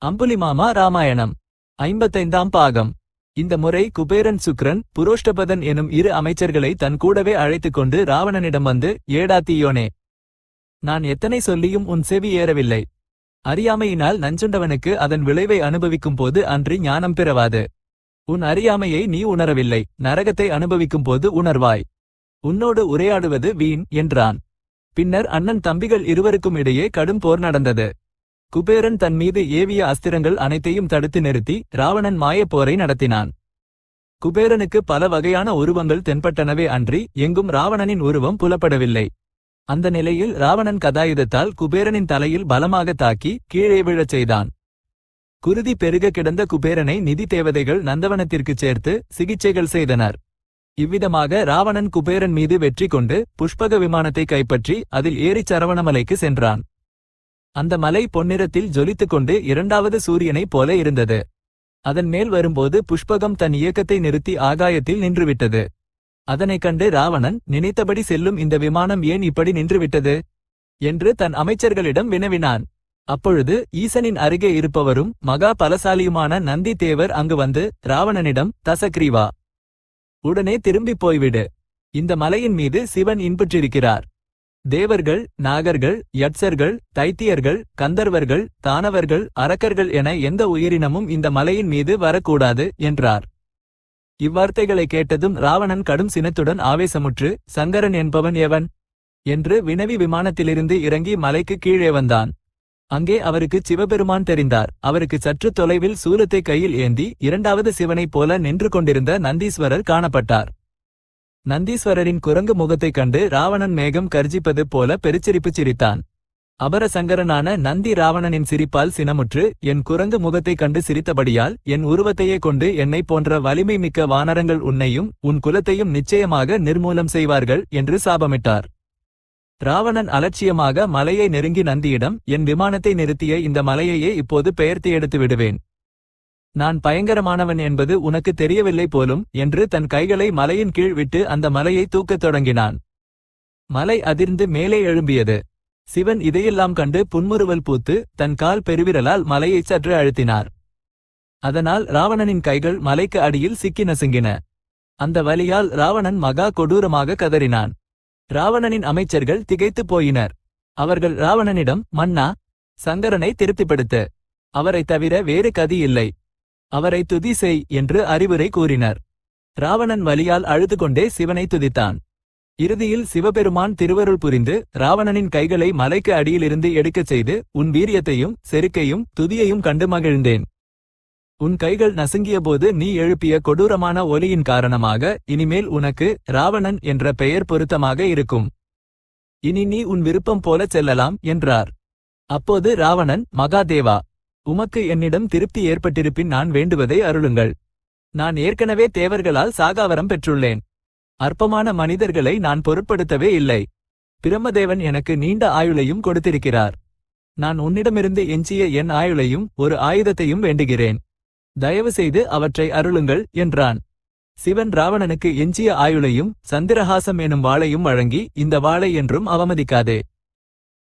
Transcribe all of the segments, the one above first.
அம்புலிமாமா ராமாயணம் 55ஆம் பாகம். இந்த முறை குபேரன் சுக்ரன் புரோஷ்டபதன் எனும் இரு அமைச்சர்களை தன் கூடவே அழைத்துக் கொண்டு ராவணனிடம் வந்து, ஏடாத்தீயோனே, நான் எத்தனை சொல்லியும் உன் செவி ஏறவில்லை. அறியாமையினால் நஞ்சுண்டவனுக்கு அதன் விளைவை அனுபவிக்கும் போது அன்றி ஞானம் பிறவாது. உன் அறியாமையை நீ உணரவில்லை, நரகத்தை அனுபவிக்கும் போது உணர்வாய். உன்னோடு உரையாடுவது வீண் என்றான். பின்னர் அண்ணன் தம்பிகள் இருவருக்கும் இடையே கடும் போர் நடந்தது. குபேரன் தன் மீது ஏவிய அஸ்திரங்கள் அனைத்தையும் தடுத்து நிறுத்தி ராவணன் மாயப்போரை நடத்தினான். குபேரனுக்கு பல வகையான உருவங்கள் தென்பட்டனவே அன்றி எங்கும் ராவணனின் உருவம் புலப்படவில்லை. அந்த நிலையில் ராவணன் கதாயுதத்தால் குபேரனின் தலையில் பலமாக தாக்கி கீழே விழச் செய்தான். குருதி பெருக கிடந்த குபேரனை நிதி தேவதைகள் நந்தவனத்திற்குச் சேர்த்து சிகிச்சைகள் செய்தனர். இவ்விதமாக ராவணன் குபேரன் மீது வெற்றி கொண்டு புஷ்பக விமானத்தை கைப்பற்றி அதில் ஏறிச் சரவணமலைக்கு சென்றான். அந்த மலை பொன்னிறத்தில் ஜொலித்துக் கொண்டு இரண்டாவது சூரியனைப் போல இருந்தது. அதன் மேல் வரும்போது புஷ்பகம் தன் இயக்கத்தை நிறுத்தி ஆகாயத்தில் நின்றுவிட்டது. அதனைக் கண்டு ராவணன், நினைத்தபடி செல்லும் இந்த விமானம் ஏன் இப்படி நின்றுவிட்டது என்று தன் அமைச்சர்களிடம் வினவினான். அப்பொழுது ஈசனின் அருகே இருப்பவரும் மகா பலசாலியுமான நந்தி தேவர் அங்கு வந்து ராவணனிடம், தசக்ரீவா, உடனே திரும்பிப் போய்விடு. இந்த மலையின் மீது சிவன் இன்புற்றிருக்கிறார். தேவர்கள், நாகர்கள், யட்சர்கள், தைத்தியர்கள், கந்தர்வர்கள், தானவர்கள், அரக்கர்கள் என எந்த உயிரினமும் இந்த மலையின் மீது வரக்கூடாது என்றார். இவ்வார்த்தைகளை கேட்டதும் ராவணன் கடும் சினத்துடன் ஆவேசமுற்று, சங்கரன் என்பவன் எவன் என்று வினவி விமானத்திலிருந்து இறங்கி மலைக்கு கீழே வந்தான். அங்கே அவருக்கு சிவபெருமான் தெரிந்தார். அவருக்கு சற்று தொலைவில் சூலத்தை கையில் ஏந்தி இரண்டாவது சிவனைப் போல நின்று கொண்டிருந்த நந்தீஸ்வரர் காணப்பட்டார். நந்தீஸ்வரரின் குரங்கு முகத்தைக் கண்டு ராவணன் மேகம் கர்ஜிப்பது போல பெருச்சிரிப்பு சிரித்தான். அபர சங்கரனான நந்தி ராவணனின் சிரிப்பால் சினமுற்று, என் குரங்கு முகத்தைக் கண்டு சிரித்தபடியால் என் உருவத்தையே கொண்டு என்னைப் போன்ற வலிமை மிக்க வானரங்கள் உன்னையும் உன் குலத்தையும் நிச்சயமாக நிர்மூலம் செய்வார்கள் என்று சாபமிட்டார். ராவணன் அலட்சியமாக மலையை நெருங்கி நந்தியிடம், என் விமானத்தை நிறுத்திய இந்த மலையையே இப்போது பெயர்த்து எடுத்து விடுவேன். நான் பயங்கரமானவன் என்பது உனக்கு தெரியவில்லை போலும் என்று தன் கைகளை மலையின் கீழ் விட்டு அந்த மலையை தூக்கத் தொடங்கினான். மலை அதிர்ந்து மேலே எழும்பியது. சிவன் இதையெல்லாம் கண்டு புன்முறுவல் பூத்து தன் கால் பெருவிரலால் மலையை சற்று அழுத்தினார். அதனால் ராவணனின் கைகள் மலைக்கு அடியில் சிக்கி நசுங்கின. அந்த வலியால் ராவணன் மகா கொடூரமாக கதறினான். ராவணனின் அமைச்சர்கள் திகைத்துப் போயினர். அவர்கள் ராவணனிடம், மன்னா, சங்கரனை திருப்திப்படுத்து. அவரைத் தவிர வேறு கதி இல்லை. அவரை துதி செய் என்று அறிவுரை கூறினர். ராவணன் வலியால் அழுது கொண்டே சிவனை துதித்தான். இறுதியில் சிவபெருமான் திருவருள் புரிந்து ராவணனின் கைகளை மலைக்கு அடியிலிருந்து எடுக்கச் செய்து, உன் வீரியத்தையும் செருக்கையும் துதியையும் கண்டு மகிழ்ந்தேன். உன் கைகள் நசுங்கியபோது நீ எழுப்பிய கொடூரமான ஒலியின் காரணமாக இனிமேல் உனக்கு ராவணன் என்ற பெயர் பொருத்தமாக இருக்கும். இனி நீ உன் விருப்பம் போலச் செல்லலாம் என்றார். அப்போது ராவணன், மகாதேவா, உமக்கு என்னிடம் திருப்தி ஏற்பட்டிருப்பின் நான் வேண்டுவதை அருளுங்கள். நான் ஏற்கனவே தேவர்களால் சாகாவரம் பெற்றுள்ளேன். அற்பமான மனிதர்களை நான் பொருட்படுத்தவே இல்லை. பிரம்மதேவன் எனக்கு நீண்ட ஆயுளையும் கொடுத்திருக்கிறார். நான் உன்னிடமிருந்து எஞ்சிய என் ஆயுளையும் ஒரு ஆயுதத்தையும் வேண்டுகிறேன். தயவு செய்து அவற்றை அருளுங்கள் என்றான். சிவன் ராவணனுக்கு எஞ்சிய ஆயுளையும் சந்திரஹாசம் எனும் வாளையும் வழங்கி, இந்த வாளை என்றும் அவமதிக்காதே.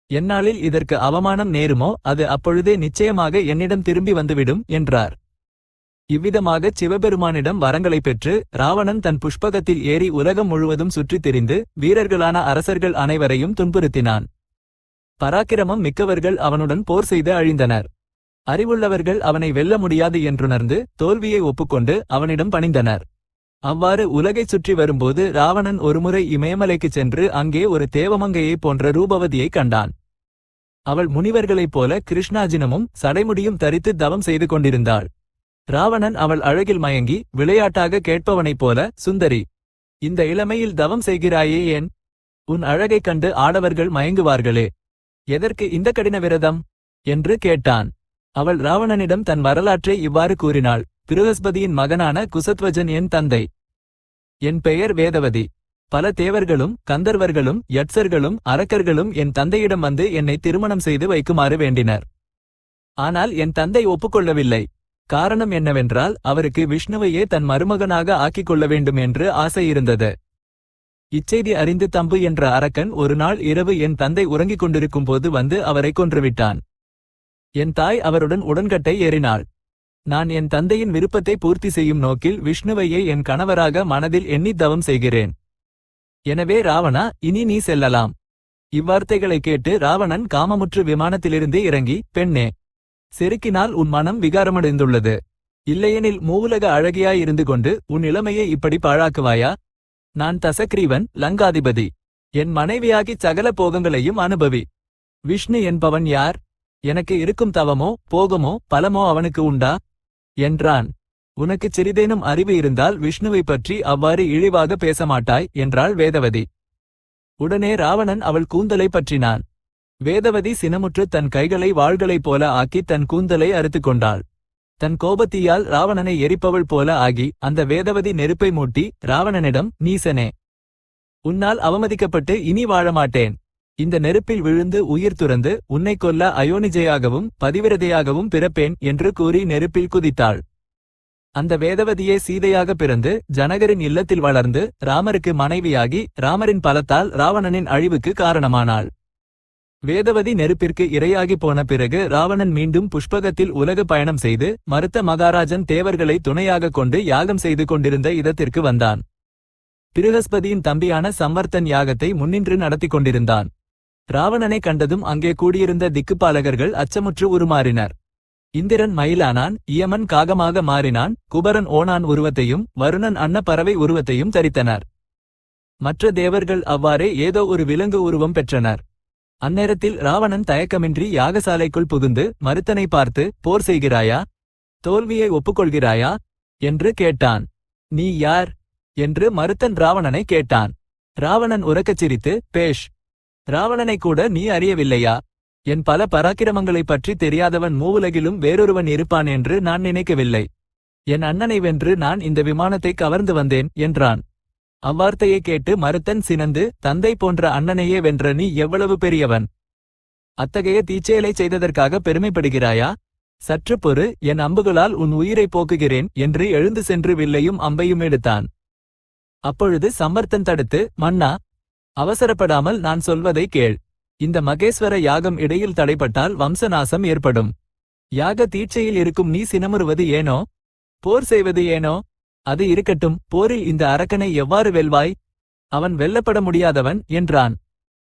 எந்நாளில் இதற்கு அவமானம் நேருமோ அது அப்பொழுதே நிச்சயமாக என்னிடம் திரும்பி வந்துவிடும் என்றார். இவ்விதமாகச் சிவபெருமானிடம் வரங்களைப் பெற்று ராவணன் தன் புஷ்பகத்தில் ஏறி உலகம் முழுவதும் சுற்றித் திரிந்து வீரர்களான அரசர்கள் அனைவரையும் துன்புறுத்தினான். பராக்கிரமம் மிக்கவர்கள் அவனுடன் போர் செய்து அழிந்தனர். அறிவுள்ளவர்கள் அவனை வெல்ல முடியாது என்றுணர்ந்து தோல்வியை ஒப்புக்கொண்டு அவனிடம் பணிந்தனர். அவ்வாறு உலகைச் சுற்றி வரும்போது ராவணன் ஒருமுறை இமயமலைக்குச் சென்று அங்கே ஒரு தேவமங்கையைப் போன்ற ரூபவதியைக் கண்டான். அவள் முனிவர்களைப் போல கிருஷ்ணாஜினமும் சடைமுடியும் தரித்து தவம் செய்து கொண்டிருந்தாள். ராவணன் அவள் அழகில் மயங்கி விளையாட்டாக கேட்பவனைப் போல, சுந்தரி, இந்த இளமையில் தவம் செய்கிறாயே ஏன்? உன் அழகைக் கண்டு ஆடவர்கள் மயங்குவார்களே, எதற்கு இந்த கடின விரதம் என்று கேட்டான். அவள் ராவணனிடம் தன் வரலாற்றை இவ்வாறு கூறினாள். பிருகஸ்பதியின் மகனான குசத்வஜன் என் தந்தை. என் பெயர் வேதவதி. பல தேவர்களும் கந்தர்வர்களும் யட்சர்களும் அரக்கர்களும் என் தந்தையிடம் வந்து என்னை திருமணம் செய்து வைக்குமாறு வேண்டினர். ஆனால் என் தந்தை ஒப்புக்கொள்ளவில்லை. காரணம் என்னவென்றால் அவருக்கு விஷ்ணுவையே தன் மருமகனாக ஆக்கிக் கொள்ள வேண்டும் என்று ஆசையிருந்தது. இச்செய்தி அறிந்து தம்பு என்ற அரக்கன் ஒரு நாள் இரவு என் தந்தை உறங்கிக் கொண்டிருக்கும் போது வந்து அவரை கொன்றுவிட்டான். என் தாய் அவருடன் உடன்கட்டை ஏறினாள். நான் என் தந்தையின் விருப்பத்தை பூர்த்தி செய்யும் நோக்கில் விஷ்ணுவையே என் கணவராக மனதில் எண்ணித் தவம் செய்கிறேன். எனவே ராவணா, இனி நீ செல்லலாம். இவ்வார்த்தைகளை கேட்டு ராவணன் காமமுற்று விமானத்திலிருந்தே இறங்கி, பெண்ணே, செருக்கினால் உன் மனம் விகாரமடைந்துள்ளது. இல்லையெனில் மூவுலக அழகியாய் இருந்து கொண்டு உன் இளமையை இப்படி பாழாக்குவாயா? நான் தசக்ரீவன், லங்காதிபதி. என் மனைவியாகிச் சகல போகங்களையும் அனுபவி. விஷ்ணு என்பவன் யார்? எனக்கு இருக்கும் தவமோ போகமோ பலமோ அவனுக்கு உண்டா என்றான். உனக்குச் சிறிதேனும் அறிவு இருந்தால் விஷ்ணுவைப் பற்றி அவ்வாறு இழிவாக பேசமாட்டாய் என்றாள் வேதவதி. உடனே ராவணன் அவள் கூந்தலை பற்றினான். வேதவதி சினமுற்று தன் கைகளை வாள்களைப் போல ஆக்கி தன் கூந்தலை அறுத்துக் கொண்டாள். தன் கோபத்தீயால் ராவணனை எரிப்பவள் போல ஆகி அந்த வேதவதி நெருப்பை மூட்டி ராவணனிடம், நீசனே, உன்னால் அவமதிக்கப்பட்டு இனி வாழமாட்டேன். இந்த நெருப்பில் விழுந்து உயிர் துறந்து உன்னை கொல்ல அயோனிஜையாகவும் பதிவிரதையாகவும் பிறப்பேன் என்று கூறி நெருப்பில் குதித்தாள். அந்த வேதவதியே சீதையாக பிறந்து ஜனகரின் இல்லத்தில் வளர்ந்து ராமருக்கு மனைவியாகி ராமரின் பலத்தால் ராவணனின் அழிவுக்கு காரணமானாள். வேதவதி நெருப்பிற்கு இரையாகி போன பிறகு ராவணன் மீண்டும் புஷ்பகத்தில் உலக பயணம் செய்து மருத்த மகாராஜன் தேவர்களை துணையாக கொண்டு யாகம் செய்து கொண்டிருந்த இடத்திற்கு வந்தான். பிருகஸ்பதியின் தம்பியான சம்வர்த்தன் யாகத்தை முன்னின்று நடத்தி கொண்டிருந்தான். ராவணனை கண்டதும் அங்கே கூடியிருந்த திக்குப்பாலகர்கள் அச்சமுற்று உருமாறினர். இந்திரன் மயிலானான், இயமன் காகமாக மாறினான், குபரன் ஓணான் உருவத்தையும் வருணன் அன்ன பறவை உருவத்தையும் தரித்தனர். மற்ற தேவர்கள் அவ்வாறே ஏதோ ஒரு விலங்கு உருவம் பெற்றனர். அந்நேரத்தில் ராவணன் தயக்கமின்றி யாகசாலைக்குள் புகுந்து மருத்தனை பார்த்து, போர் செய்கிறாயா? தோல்வியை ஒப்புக்கொள்கிறாயா என்று கேட்டான். நீ யார் என்று மருத்தன் ராவணனை கேட்டான். ராவணன் உரக்கச் சிரித்து, பேஷ், ராவணனை கூட நீ அறியவில்லையா? என் பல பராக்கிரமங்களைப் பற்றி தெரியாதவன் மூவுலகிலும் வேறொருவன் இருப்பான் என்று நான் நினைக்கவில்லை. என் அண்ணனை வென்று நான் இந்த விமானத்தை கவர்ந்து வந்தேன் என்றான். அவ்வார்த்தையை கேட்டு மருத்தன் சினந்து, தந்தை போன்ற அண்ணனையே வென்ற நீ எவ்வளவு பெரியவன்? அத்தகைய தீச்செயலை செய்ததற்காக பெருமைப்படுகிறாயா? சற்று பொறு, என் அம்புகளால் உன் உயிரை போக்குகிறேன் என்று எழுந்து சென்று வில்லையும் அம்பையும் எடுத்தான். அப்பொழுது சம்வர்த்தன் தடுத்து, மன்னா, அவசரப்படாமல் நான் சொல்வதை கேள். இந்த மகேஸ்வர யாகம் இடையில் தடைப்பட்டால் வம்சநாசம் ஏற்படும். யாக தீட்சையில் இருக்கும் நீ சினமுறுவது ஏனோ? போர் செய்வது ஏனோ? அது இருக்கட்டும், போரில் இந்த அரக்கனை எவ்வாறு வெல்வாய்? அவன் வெல்லப்பட முடியாதவன் என்றான்.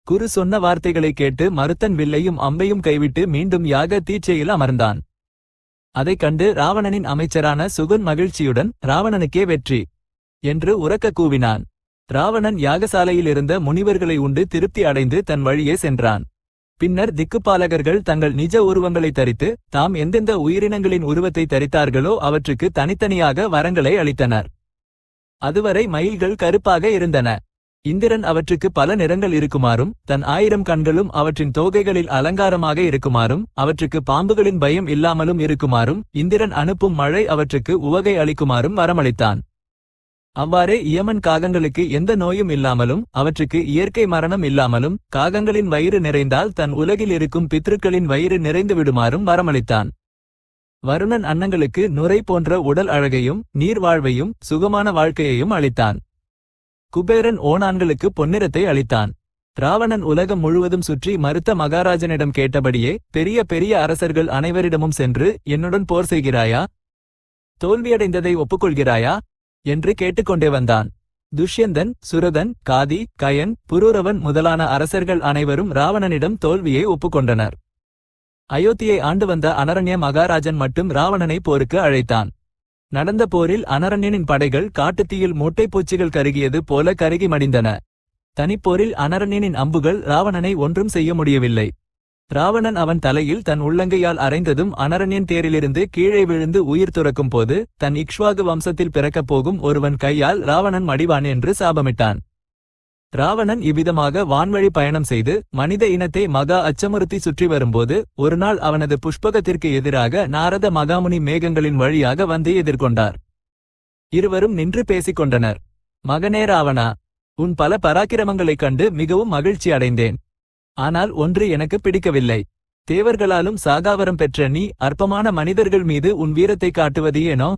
குரு சொன்ன வார்த்தைகளை கேட்டு மருத்தன் வில்லையும் அம்பையும் கைவிட்டு மீண்டும் யாக தீட்சையில் அமர்ந்தான். அதைக் கண்டு ராவணனின் அமைச்சரான சுகன் மகிழ்ச்சியுடன், ராவணனுக்கே வெற்றி என்று உரக்க கூவினான். ராவணன் யாகசாலையில் இருந்த முனிவர்களை உண்டு திருப்தி அடைந்து தன் வழியே சென்றான். பின்னர் திக்குப்பாலகர்கள் தங்கள் நிஜ உருவங்களை தரித்து தாம் எந்தெந்த உயிரினங்களின் உருவத்தை தரித்தார்களோ அவற்றுக்கு தனித்தனியாக வரங்களை அளித்தனர். அதுவரை மயில்கள் கருப்பாக இருந்தன. இந்திரன் அவற்றுக்கு பல நிறங்கள் இருக்குமாறும் தன் 1000 கண்களும் அவற்றின் தோகைகளில் அலங்காரமாக இருக்குமாறும் அவற்றுக்கு பாம்புகளின் பயம் இல்லாமலும் இருக்குமாறும் இந்திரன் அனுப்பும் மழை அவற்றுக்கு உவகை அளிக்குமாறும் வரமளித்தான். அவ்வாறே இயமன் காகங்களுக்கு எந்த நோயும் இல்லாமலும் அவற்றுக்கு இயற்கை மரணம் இல்லாமலும் காகங்களின் வயிறு நிறைந்தால் தன் உலகில் இருக்கும் பித்ருக்களின் வயிறு நிறைந்து விடுமாறும் வரமளித்தான். வருணன் அன்னங்களுக்கு நுரை போன்ற உடல் அழகையும் நீர் வாழ்வையும் சுகமான வாழ்க்கையையும் அளித்தான். குபேரன் ஓணான்களுக்கு பொன்னிறத்தை அளித்தான். ராவணன் உலகம் முழுவதும் சுற்றி மருத்த மகாராஜனிடம் கேட்டபடியே பெரிய பெரிய அரசர்கள் அனைவரிடமும் சென்று, என்னுடன் போர் செய்கிறாயா? தோல்வியடைந்ததை ஒப்புக்கொள்கிறாயா என்று கேட்டுக்கொண்டே வந்தான். துஷ்யந்தன், சுரதன், காதி, கயன், புரூரவன் முதலான அரசர்கள் அனைவரும் ராவணனிடம் தோல்வியை ஒப்புக்கொண்டனர். அயோத்தியை ஆண்டு வந்த அனரண்ய மகாராஜன் மட்டும் ராவணனை போருக்கு அழைத்தான். நடந்த போரில் அனரண்யனின் படைகள் காட்டுத்தீயில் மூட்டைப்பூச்சிகள் கருகியது போல கருகி மடிந்தன. தனிப்போரில் அனரண்யனின் அம்புகள் ராவணனை ஒன்றும் செய்ய முடியவில்லை. ராவணன் அவன் தலையில் தன் உள்ளங்கையால் அறைந்ததும் அனரண்யன் தேரிலிருந்து கீழே விழுந்து உயிர் துறக்கும் போது தன் இக்ஷ்வாகு வம்சத்தில் பிறக்கப் போகும் ஒருவன் கையால் ராவணன் மடிவான் என்று சாபமிட்டான். ராவணன் இவ்விதமாக வான்வழி பயணம் செய்து மனித இனத்தை மகா அச்சமுறுத்தி சுற்றி வரும்போது ஒருநாள் அவனது புஷ்பகத்திற்கு எதிராக நாரத மகாமுனி மேகங்களின் வழியாக வந்து எதிர்கொண்டார். இருவரும் நின்று பேசிக் கொண்டனர். மகனே ராவணா, உன் பல பராக்கிரமங்களைக் கண்டு மிகவும் மகிழ்ச்சி அடைந்தேன். ஆனால் ஒன்று எனக்கு பிடிக்கவில்லை. தேவர்களாலும் சாகாவரம் பெற்ற நீ அற்பமான மனிதர்கள் மீது உன் வீரத்தை காட்டுவது ஏனோ?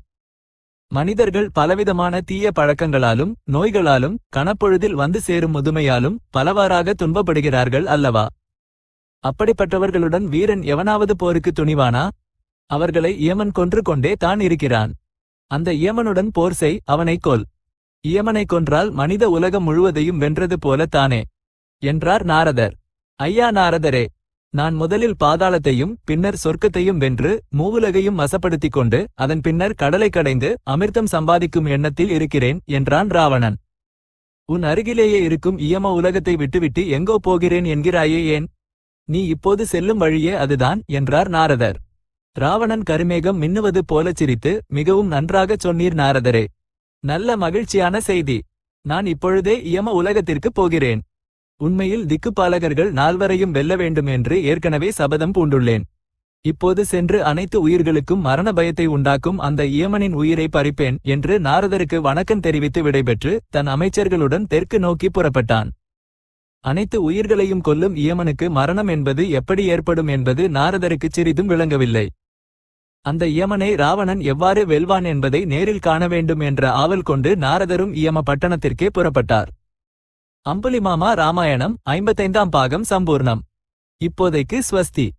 மனிதர்கள் பலவிதமான தீய பழக்கங்களாலும் நோய்களாலும் கணப்பொழுதில் வந்து சேரும் முதுமையாலும் பலவாறாக துன்பப்படுகிறார்கள் அல்லவா? அப்படிப்பட்டவர்களுடன் வீரன் எவனாவது போருக்கு துணிவானா? அவர்களை இயமன் கொன்று கொண்டே தான் இருக்கிறான். அந்த இயமனுடன் போர் செய், அவனைக் கொல். இயமனைக் கொன்றால் மனித உலகம் முழுவதையும் வென்றது போல தானே என்றார் நாரதர். ஐயா நாரதரே, நான் முதலில் பாதாளத்தையும் பின்னர் சொர்க்கத்தையும் வென்று மூவுலகையும் வசப்படுத்திக் கொண்டு அதன் பின்னர் கடலை கடைந்து அமிர்தம் சம்பாதிக்கும் எண்ணத்தில் இருக்கிறேன் என்றான் ராவணன். உன் அருகிலேயே இருக்கும் இயம உலகத்தை விட்டுவிட்டு எங்கோ போகிறேன் என்கிறாயே, ஏன்? நீ இப்போது செல்லும் வழியே அதுதான் என்றார் நாரதர். ராவணன் கருமேகம் மின்னுவது போலச் சிரித்து, மிகவும் நன்றாகச் சொன்னீர் நாரதரே. நல்ல மகிழ்ச்சியான செய்தி. நான் இப்பொழுதே இயம உலகத்திற்குப் போகிறேன். உண்மையில் திக்குப்பாலகர்கள் நால்வரையும் வெல்ல வேண்டும் என்று ஏற்கனவே சபதம் பூண்டுள்ளேன். இப்போது சென்று அனைத்து உயிர்களுக்கும் மரண பயத்தை உண்டாக்கும் அந்த இயமனின் உயிரை பறிப்பேன் என்று நாரதருக்கு வணக்கம் தெரிவித்து விடைபெற்று தன் அமைச்சர்களுடன் தெற்கு நோக்கி புறப்பட்டான். அனைத்து உயிர்களையும் கொல்லும் இயமனுக்கு மரணம் என்பது எப்படி ஏற்படும் என்பது நாரதருக்குச் சிறிதும் விளங்கவில்லை. அந்த இயமனை ராவணன் எவ்வாறு வெல்வான் என்பதை நேரில் காண வேண்டும் என்ற ஆவல் கொண்டு நாரதரும் இயம பட்டணத்திற்கே புறப்பட்டார். அம்புலிமாமா ராமாயணம் 55ஆம் பாகம் சம்பூர்ணம். இப்போதைக்கு ஸ்வஸ்தி.